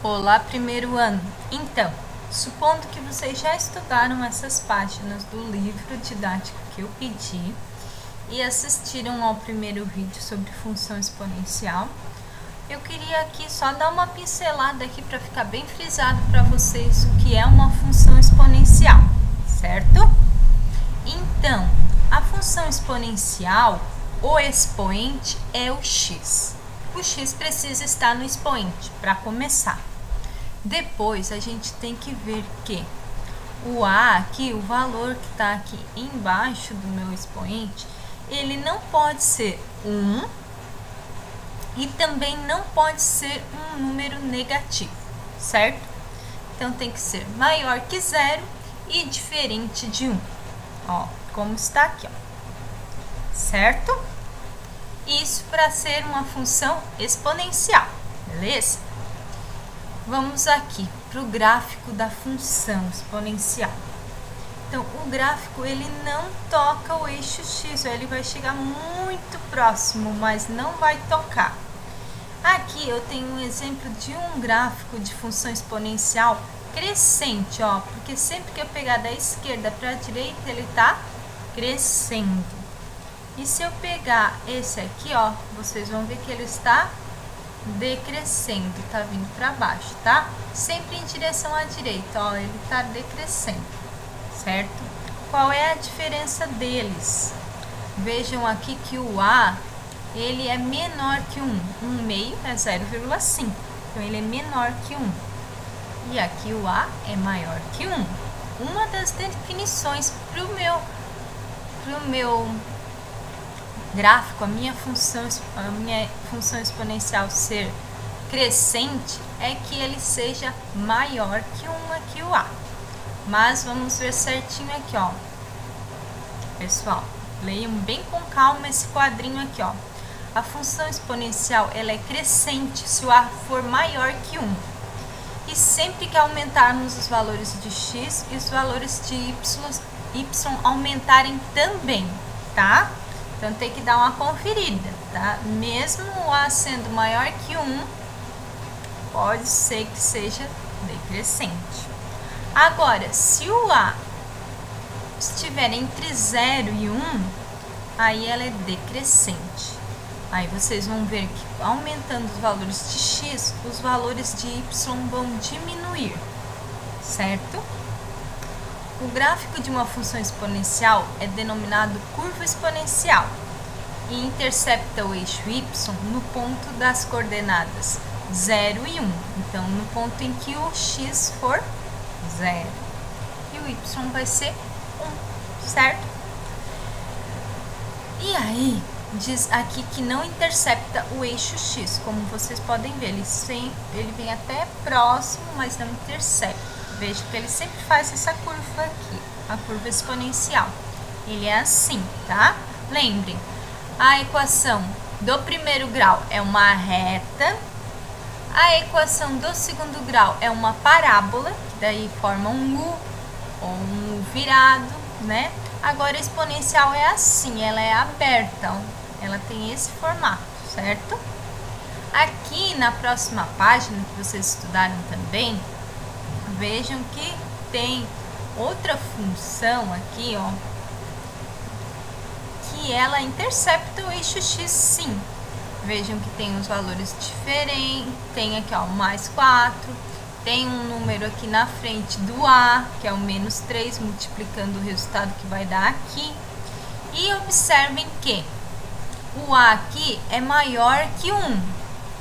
Olá, primeiro ano! Então, supondo que vocês já estudaram essas páginas do livro didático que eu pedi e assistiram ao primeiro vídeo sobre função exponencial, eu queria aqui só dar uma pincelada aqui para ficar bem frisado para vocês o que é uma função exponencial, certo? Então, a função exponencial, o expoente é o x. O x precisa estar no expoente para começar. Depois a gente tem que ver que o a aqui, o valor que está aqui embaixo do meu expoente, ele não pode ser 1 e também não pode ser um número negativo, certo? Então tem que ser maior que 0 e diferente de 1, ó, como está aqui, ó, certo? Isso para ser uma função exponencial, beleza? Vamos aqui para o gráfico da função exponencial. Então, o gráfico ele não toca o eixo x, ele vai chegar muito próximo, mas não vai tocar. Aqui eu tenho um exemplo de um gráfico de função exponencial crescente, ó, porque sempre que eu pegar da esquerda para a direita, ele está crescendo. E se eu pegar esse aqui, ó, vocês vão ver que ele está decrescendo, tá vindo para baixo, tá? Sempre em direção à direita, ó, ele tá decrescendo, certo? Qual é a diferença deles? Vejam aqui que o a, ele é menor que 1, 1 meio é 0,5, então ele é menor que 1. E aqui o a é maior que 1. Uma das definições para o meu gráfico, a minha função exponencial ser crescente é que ele seja maior que 1 aqui o a. Mas vamos ver certinho aqui, ó. Pessoal, leiam bem com calma esse quadrinho aqui, ó. A função exponencial, ela é crescente se o a for maior que 1. E sempre que aumentarmos os valores de x e os valores de y aumentarem também, tá? Então, tem que dar uma conferida, tá? Mesmo o a sendo maior que 1, pode ser que seja decrescente. Agora, se o a estiver entre 0 e 1, aí ela é decrescente. Aí vocês vão ver que aumentando os valores de x, os valores de y vão diminuir, certo? O gráfico de uma função exponencial é denominado curva exponencial e intercepta o eixo y no ponto das coordenadas 0 e 1. Então, no ponto em que o x for 0 e o y vai ser 1, certo? E aí, diz aqui que não intercepta o eixo x, como vocês podem ver, ele vem até próximo, mas não intercepta. Veja que ele sempre faz essa curva aqui, a curva exponencial. Ele é assim, tá? Lembrem, a equação do primeiro grau é uma reta, a equação do segundo grau é uma parábola, que daí forma um U ou um U virado, né? Agora a exponencial é assim, ela é aberta, ó, ela tem esse formato, certo? Aqui na próxima página que vocês estudaram também, vejam que tem outra função aqui, ó, que ela intercepta o eixo x, sim. Vejam que tem os valores diferentes, tem aqui, ó, mais 4, tem um número aqui na frente do a, que é o menos 3, multiplicando o resultado que vai dar aqui. E observem que o a aqui é maior que 1,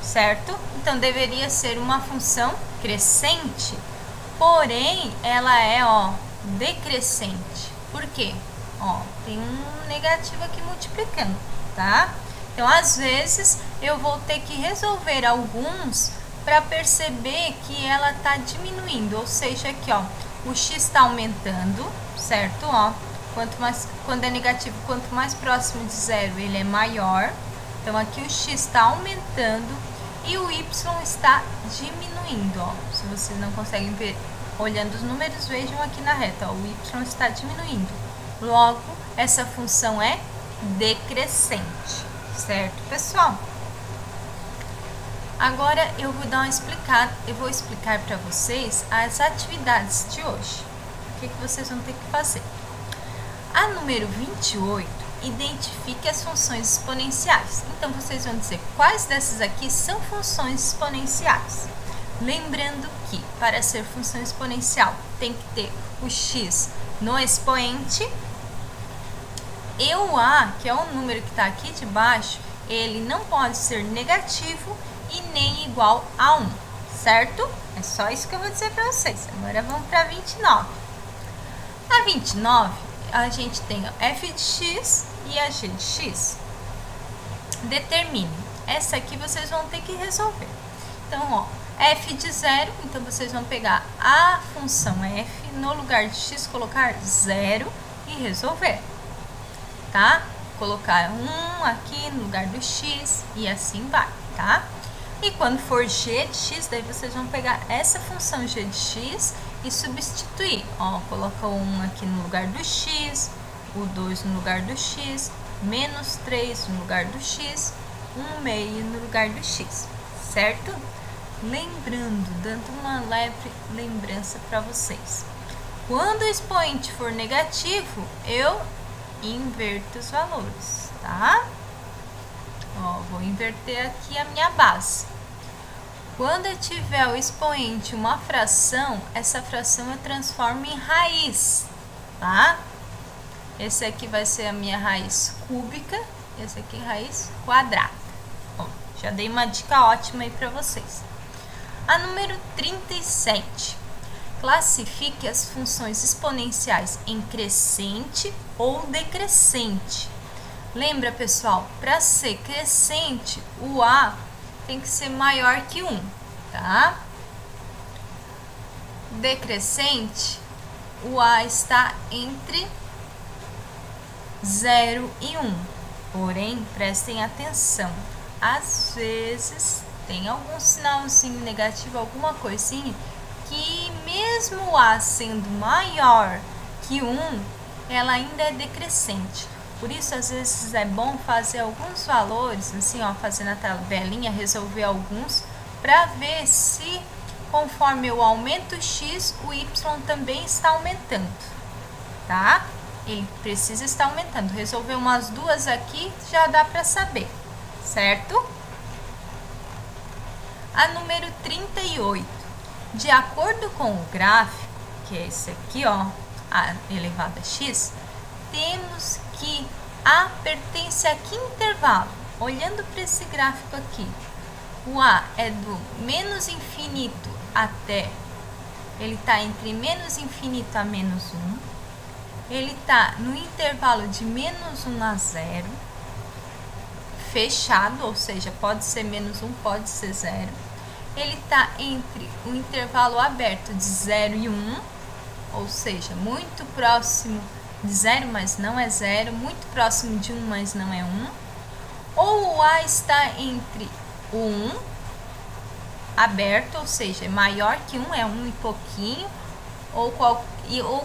certo? Então, deveria ser uma função crescente. Porém, ela é, ó, decrescente. Por quê? Ó, tem um negativo aqui multiplicando, tá? Então, às vezes, eu vou ter que resolver alguns para perceber que ela está diminuindo. Ou seja, aqui, ó, o x está aumentando, certo? Ó, quando é negativo, quanto mais próximo de 0, ele é maior. Então, aqui o x está aumentando. E o y está diminuindo, ó. Se vocês não conseguem ver olhando os números, vejam aqui na reta, ó, o y está diminuindo. Logo, essa função é decrescente, certo, pessoal? Agora eu vou dar uma explicada, eu vou explicar para vocês as atividades de hoje. O que vocês vão ter que fazer? A número 28, identifique as funções exponenciais. Então, vocês vão dizer quais dessas aqui são funções exponenciais. Lembrando que, para ser função exponencial, tem que ter o x no expoente e o a, que é o número que está aqui de baixo, ele não pode ser negativo e nem igual a 1, certo? É só isso que eu vou dizer para vocês. Agora vamos para a 29. A 29, a gente tem a f de x e a g de x. Determine. Essa aqui vocês vão ter que resolver. Então, ó, f de 0, então vocês vão pegar a função f, no lugar de x colocar 0 e resolver, tá? Colocar 1 aqui no lugar do x e assim vai, tá? E quando for g de x, daí vocês vão pegar essa função g de x e substituir. Ó, coloca o 1 aqui no lugar do x, o 2 no lugar do x, menos 3 no lugar do x, 1 meio no lugar do x, certo? Lembrando, dando uma leve lembrança para vocês. Quando o expoente for negativo, eu inverto os valores, tá? Ó, vou inverter aqui a minha base. Quando eu tiver o expoente uma fração, essa fração eu transformo em raiz, tá? Esse aqui vai ser a minha raiz cúbica, esse aqui raiz quadrada. Ó, já dei uma dica ótima aí para vocês. A número 37. Classifique as funções exponenciais em crescente ou decrescente. Lembra, pessoal, para ser crescente, o a tem que ser maior que 1, tá? Decrescente, o a está entre 0 e 1. Porém, prestem atenção, às vezes tem algum sinalzinho negativo, alguma coisinha, que mesmo o a sendo maior que 1, ela ainda é decrescente. Por isso, às vezes, é bom fazer alguns valores, assim, ó, fazer na tabelinha, resolver alguns, para ver se, conforme eu aumento o x, o y também está aumentando, tá? Ele precisa estar aumentando. Resolver umas duas aqui, já dá para saber, certo? A número 38. De acordo com o gráfico, que é esse aqui, ó, a elevado a x, temos que a pertence a que intervalo? Olhando para esse gráfico aqui, o a é do menos infinito até, ele está entre menos infinito a menos 1, ele está no intervalo de menos 1 a 0, fechado, ou seja, pode ser menos 1, pode ser 0. Ele está entre o intervalo aberto de 0 e 1, ou seja, muito próximo de 0, mas não é 0, muito próximo de 1, mas não é 1. Ou o a está entre o 1 aberto, ou seja, é maior que 1, é 1 e pouquinho, ou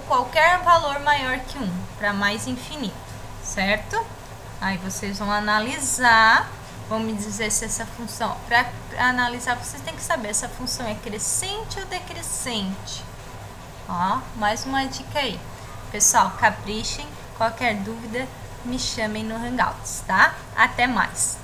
qualquer valor maior que 1, para mais infinito, certo? Aí vocês vão analisar, vão me dizer se essa função, para analisar, vocês têm que saber se essa função é crescente ou decrescente. Ó, mais uma dica aí. Pessoal, caprichem, qualquer dúvida, me chamem no Hangouts, tá? Até mais!